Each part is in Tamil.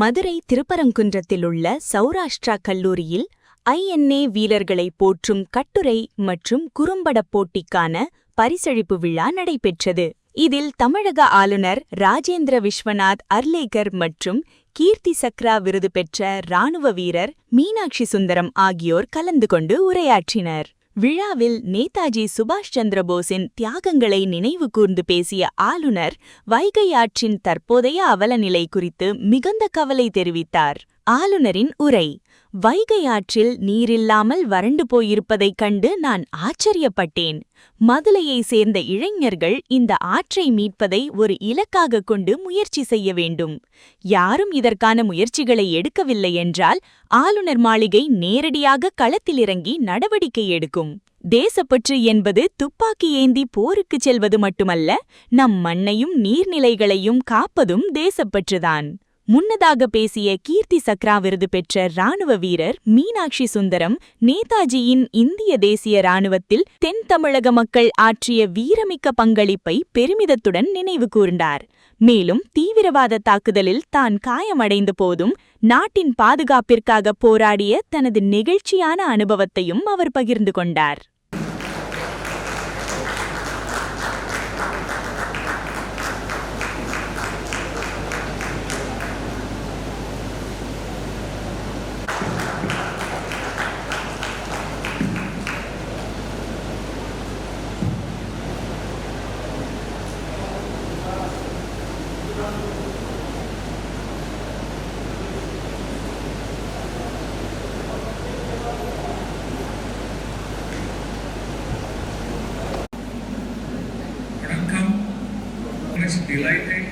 மதுரை திருப்பரங்குன்றத்திலுள்ள சௌராஷ்டிரா கல்லூரியில் INA வீரர்களை போற்றும் கட்டுரை மற்றும் குறும்படப் போட்டிக்கான பரிசளிப்பு விழா நடைபெற்றது. இதில் தமிழக ஆளுநர் ராஜேந்திர விஸ்வநாத் அர்லேகர் மற்றும் கீர்த்தி சக்ரா விருது பெற்ற இராணுவ வீரர் மீனாட்சி சுந்தரம் ஆகியோர் கலந்து கொண்டு உரையாற்றினர். விழாவில் நேதாஜி சுபாஷ் சந்திர போஸின் தியாகங்களை நினைவு கூர்ந்து பேசிய ஆளுநர் வைகை ஆற்றின் தற்போதைய அவலநிலை குறித்து மிகுந்த கவலை தெரிவித்தார். ஆளுநரின் உரை: வைகை ஆற்றில் நீரில்லாமல் வறண்டு போயிருப்பதைக் கண்டு நான் ஆச்சரியப்பட்டேன். மதுரையை சேர்ந்த இளைஞர்கள் இந்த ஆற்றை மீட்பதை ஒரு இலக்காக கொண்டு முயற்சி செய்ய வேண்டும். யாரும் இதற்கான முயற்சிகளை எடுக்கவில்லை என்றால் ஆளுநர் மாளிகை நேரடியாக களத்திலிறங்கி நடவடிக்கை எடுக்கும். தேசப்பற்று என்பது துப்பாக்கி ஏந்தி போருக்குச் செல்வது மட்டுமல்ல, நம் மண்ணையும் நீர்நிலைகளையும் காப்பதும் தேசப்பற்றுதான். முன்னதாக பேசிய கீர்த்தி சக்ரா விருது பெற்ற இராணுவ வீரர் மீனாட்சி சுந்தரம் நேதாஜியின் இந்திய தேசிய இராணுவத்தில் தென் தமிழக மக்கள் ஆற்றிய வீரமிக்க பங்களிப்பை பெருமிதத்துடன் நினைவு கூர்ந்தார். மேலும் தீவிரவாத தாக்குதலில் தான் காயமடைந்த போதும் நாட்டின் பாதுகாப்பிற்காக போராடிய தனது நெகிழ்ச்சியான அனுபவத்தையும் அவர் பகிர்ந்து கொண்டார். Delighted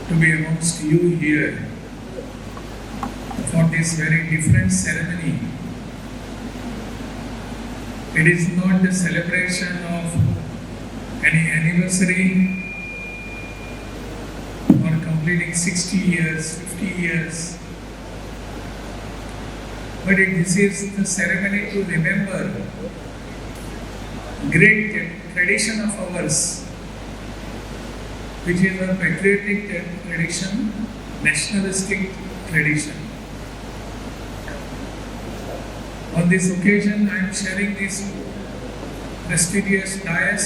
to be amongst you here for this very different ceremony. It is not the celebration of any anniversary or completing 60 years, 50 years, but this is the ceremony to remember great tradition of ours, which is a patriotic tradition, nationalistic tradition. On this occasion, I am sharing this prestigious dais